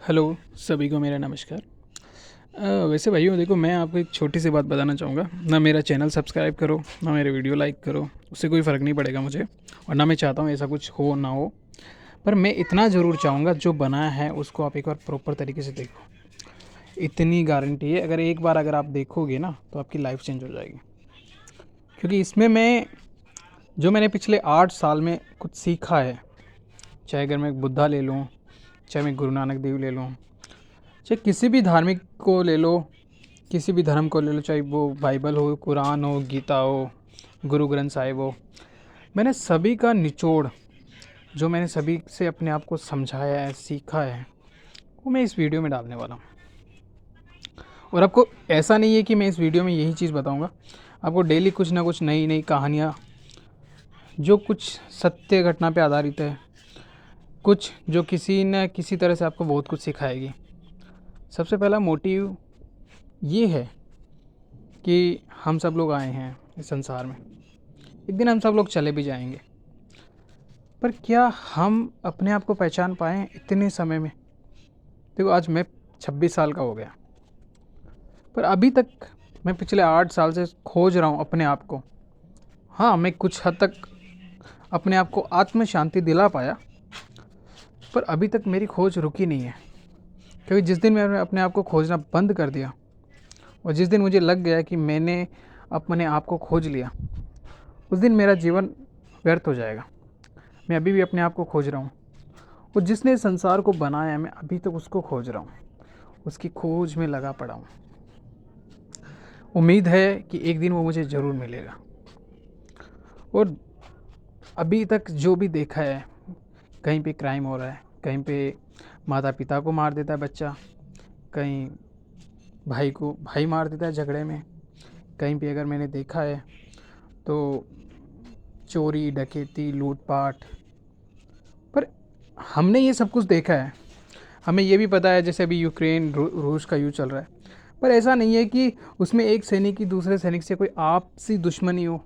Hello सभी को मेरा नमस्कार। वैसे भाइयों देखो, मैं आपको एक छोटी सी बात बताना चाहूँगा। ना मेरा चैनल सब्सक्राइब करो, ना मेरे वीडियो लाइक करो, उससे कोई फ़र्क नहीं पड़ेगा मुझे। और ना मैं चाहता हूँ ऐसा कुछ हो ना हो। पर मैं इतना ज़रूर चाहूँगा, जो बनाया है उसको आप एक बार प्रॉपर तरीके से देखो। इतनी गारंटी है, अगर आप देखोगे ना तो आपकी लाइफ चेंज हो जाएगी। क्योंकि इसमें मैंने पिछले 8 साल में कुछ सीखा है। चाहे अगर मैं बुद्धा ले लूँ, चाहे मैं गुरु नानक देव ले लूँ, चाहे किसी भी धार्मिक को ले लो, किसी भी धर्म को ले लो, चाहे वो बाइबल हो, कुरान हो, गीता हो, गुरु ग्रंथ साहिब हो, मैंने सभी का निचोड़, जो मैंने सभी से अपने आप को समझाया है, सीखा है, वो मैं इस वीडियो में डालने वाला हूँ। और आपको ऐसा नहीं है कि मैं इस वीडियो में यही चीज़ बताऊँगा। आपको डेली कुछ ना कुछ नई नई कहानियाँ, जो कुछ सत्य घटना पे आधारित है, कुछ जो किसी न किसी तरह से आपको बहुत कुछ सिखाएगी। सबसे पहला मोटिव ये है कि हम सब लोग आए हैं इस संसार में, एक दिन हम सब लोग चले भी जाएंगे। पर क्या हम अपने आप को पहचान पाए इतने समय में? देखो, आज मैं 26 साल का हो गया, पर अभी तक मैं पिछले 8 साल से खोज रहा हूँ अपने आप को। हाँ, मैं कुछ हद तक अपने आप को आत्म शांति दिला पाया, पर अभी तक मेरी खोज रुकी नहीं है। क्योंकि जिस दिन मैंने अपने आप को खोजना बंद कर दिया, और जिस दिन मुझे लग गया कि मैंने अपने आप को खोज लिया, उस दिन मेरा जीवन व्यर्थ हो जाएगा। मैं अभी भी अपने आप को खोज रहा हूँ, और जिसने इस संसार को बनाया है, मैं अभी तक उसको खोज रहा हूँ, उसकी खोज में लगा पड़ा हूँ। उम्मीद है कि एक दिन वो मुझे ज़रूर मिलेगा। और अभी तक जो भी देखा है, कहीं पे क्राइम हो रहा है, कहीं पे माता पिता को मार देता है बच्चा, कहीं भाई को भाई मार देता है झगड़े में, कहीं पे अगर मैंने देखा है तो चोरी डकैती लूटपाट। पर हमने ये सब कुछ देखा है, हमें ये भी पता है, जैसे अभी यूक्रेन रूस का युद्ध चल रहा है। पर ऐसा नहीं है कि उसमें एक सैनिक की दूसरे सैनिक से कोई आपसी दुश्मनी हो,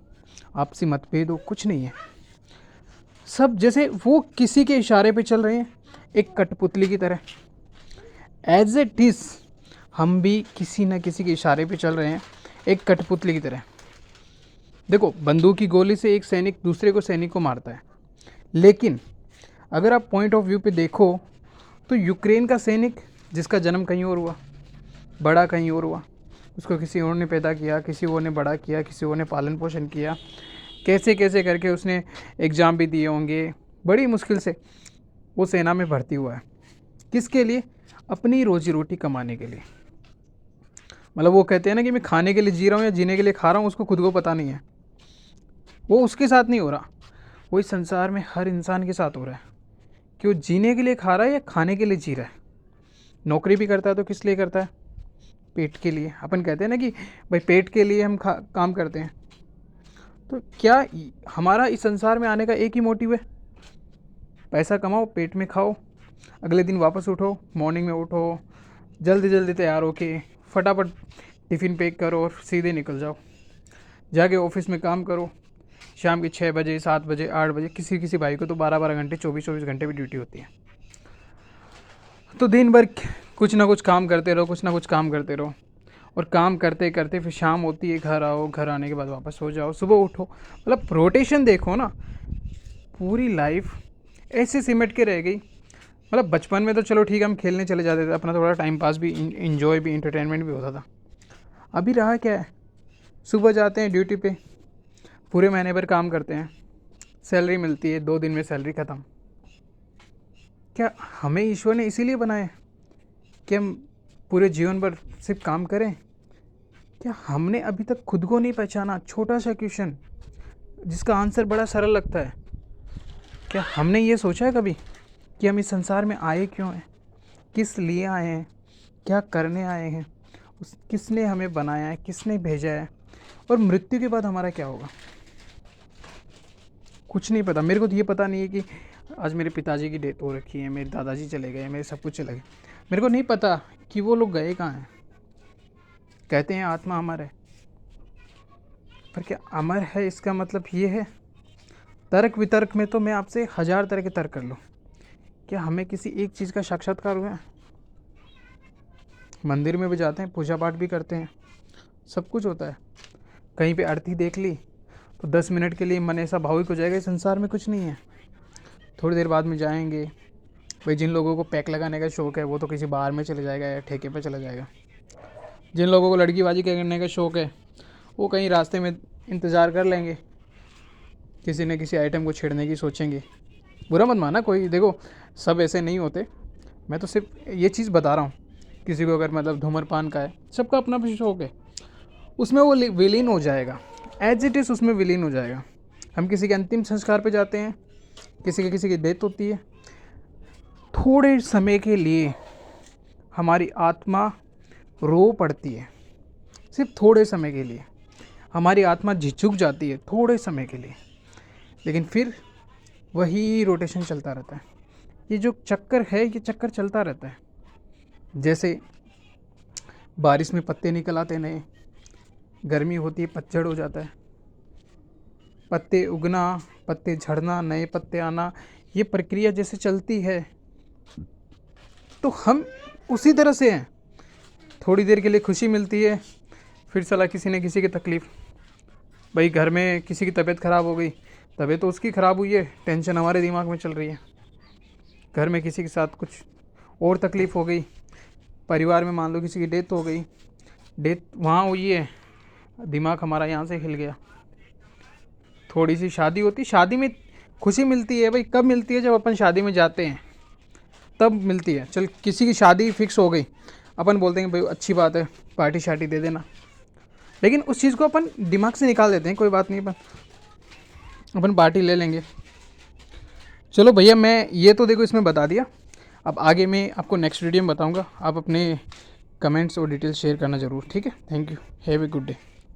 आपसी मतभेद हो, कुछ नहीं है। सब जैसे वो किसी के इशारे पे चल रहे हैं, एक कठपुतली की तरह। एज इट इज़ हम भी किसी न किसी के इशारे पे चल रहे हैं, एक कठपुतली की तरह। देखो, बंदूक की गोली से एक सैनिक दूसरे को सैनिक को मारता है, लेकिन अगर आप पॉइंट ऑफ व्यू पे देखो तो यूक्रेन का सैनिक, जिसका जन्म कहीं और हुआ, बड़ा कहीं और हुआ, उसको किसी और ने पैदा किया, किसी और ने बड़ा किया, किसी और ने पालन पोषण किया, कैसे कैसे करके उसने एग्ज़ाम भी दिए होंगे, बड़ी मुश्किल से वो सेना में भर्ती हुआ है। किसके लिए? अपनी रोजी रोटी कमाने के लिए। मतलब वो कहते हैं ना कि मैं खाने के लिए जी रहा हूँ या जीने के लिए खा रहा हूँ, उसको खुद को पता नहीं है। वो उसके साथ नहीं हो रहा, वो इस संसार में हर इंसान के साथ हो रहा है कि वो जीने के लिए खा रहा है या खाने के लिए जी रहा है। नौकरी भी करता है तो किस लिए करता है? पेट के लिए। अपन कहते हैं ना कि भाई पेट के लिए हम काम करते हैं। तो क्या हमारा इस संसार में आने का एक ही मोटिव है? पैसा कमाओ, पेट में खाओ, अगले दिन वापस उठो, मॉर्निंग में उठो, जल्दी जल्दी तैयार होके फटाफट टिफ़िन पैक करो और सीधे निकल जाओ, जाके ऑफिस में काम करो। शाम के 6 बजे, 7 बजे, 8 बजे, किसी किसी भाई को तो 12 12 घंटे, 24 24 घंटे भी ड्यूटी होती है। तो दिन भर कुछ ना कुछ काम करते रहो, कुछ ना कुछ काम करते रहो, और काम करते करते फिर शाम होती है, घर आओ, घर आने के बाद वापस सो जाओ, सुबह उठो। मतलब रोटेशन देखो ना, पूरी लाइफ ऐसे सिमट के रह गई। मतलब बचपन में तो चलो ठीक है, हम खेलने चले जाते थे, अपना थोड़ा टाइम पास भी, इंजॉय भी, इंटरटेनमेंट भी होता था। अभी रहा क्या है? सुबह जाते हैं ड्यूटी पे, पूरे महीने भर काम करते हैं, सैलरी मिलती है, 2 दिन में सैलरी ख़त्म। क्या हमें ईश्वर ने इसीलिए बनाया है कि हम पूरे जीवन भर सिर्फ काम करें? क्या हमने अभी तक खुद को नहीं पहचाना? छोटा सा क्वेश्चन, जिसका आंसर बड़ा सरल लगता है। क्या हमने ये सोचा है कभी कि हम इस संसार में आए क्यों हैं, किस लिए आए हैं, क्या करने आए हैं, किसने हमें बनाया है, किसने भेजा है, और मृत्यु के बाद हमारा क्या होगा? कुछ नहीं पता। मेरे को तो ये पता नहीं है कि आज मेरे पिताजी की डेथ हो रखी है, मेरे दादाजी चले गए, मेरे सब कुछ चले गए। मेरे को नहीं पता कि वो लोग गए कहाँ हैं। कहते हैं आत्मा अमर है, पर क्या अमर है इसका मतलब ये है? तर्क वितर्क में तो मैं आपसे 1000 तरह के तर्क कर लूँ, क्या हमें किसी एक चीज़ का साक्षात्कार हुआ है? मंदिर में भी जाते हैं, पूजा पाठ भी करते हैं, सब कुछ होता है। कहीं पे आरती देख ली तो 10 मिनट के लिए मन ऐसा भावुक हो जाएगा, इस संसार में कुछ नहीं है। थोड़ी देर बाद में जाएंगे, भाई जिन लोगों को पैक लगाने का शौक़ है वो तो किसी बार में चले जाएगा या ठेके पे चला जाएगा। जिन लोगों को लड़कीबाजी करने का शौक़ है वो कहीं रास्ते में इंतज़ार कर लेंगे, किसी न किसी आइटम को छेड़ने की सोचेंगे। बुरा मत माना कोई, देखो सब ऐसे नहीं होते, मैं तो सिर्फ ये चीज़ बता रहा हूँ। किसी को अगर मतलब धूम्रपान का है, सबका अपना भी शौक़ है, उसमें वो विलीन हो जाएगा, एज इट इज़ उसमें विलीन हो जाएगा। हम किसी के अंतिम संस्कार पे जाते हैं, किसी की डेथ होती है, थोड़े समय के लिए हमारी आत्मा रो पड़ती है, सिर्फ थोड़े समय के लिए हमारी आत्मा झिझक जाती है, थोड़े समय के लिए, लेकिन फिर वही रोटेशन चलता रहता है। ये जो चक्कर है, ये चक्कर चलता रहता है। जैसे बारिश में पत्ते निकल आते नए, गर्मी होती है पतझड़ हो जाता है, पत्ते उगना, पत्ते झड़ना, नए पत्ते आना, ये प्रक्रिया जैसे चलती है, तो हम उसी तरह से हैं। थोड़ी देर के लिए खुशी मिलती है, फिर साला किसी न किसी की तकलीफ़। भाई घर में किसी की तबीयत ख़राब हो गई, तबीयत तो उसकी ख़राब हुई है, टेंशन हमारे दिमाग में चल रही है। घर में किसी के साथ कुछ और तकलीफ़ हो गई, परिवार में मान लो किसी की डेथ हो गई, डेथ वहाँ हुई है, दिमाग हमारा यहाँ से हिल गया। थोड़ी सी शादी होती, शादी में खुशी मिलती है। भाई कब मिलती है? जब अपन शादी में जाते हैं तब मिलती है। चल किसी की शादी फिक्स हो गई, अपन बोलते हैं भाई अच्छी बात है, पार्टी शार्टी दे देना, लेकिन उस चीज़ को अपन दिमाग से निकाल देते हैं, कोई बात नहीं, अपन पार्टी ले लेंगे। चलो भैया, मैं ये तो देखो इसमें बता दिया, अब आगे मैं आपको नेक्स्ट वीडियो में बताऊंगा। आप अपने कमेंट्स और डिटेल्स शेयर करना ज़रूर, ठीक है? Thank you, have a good day.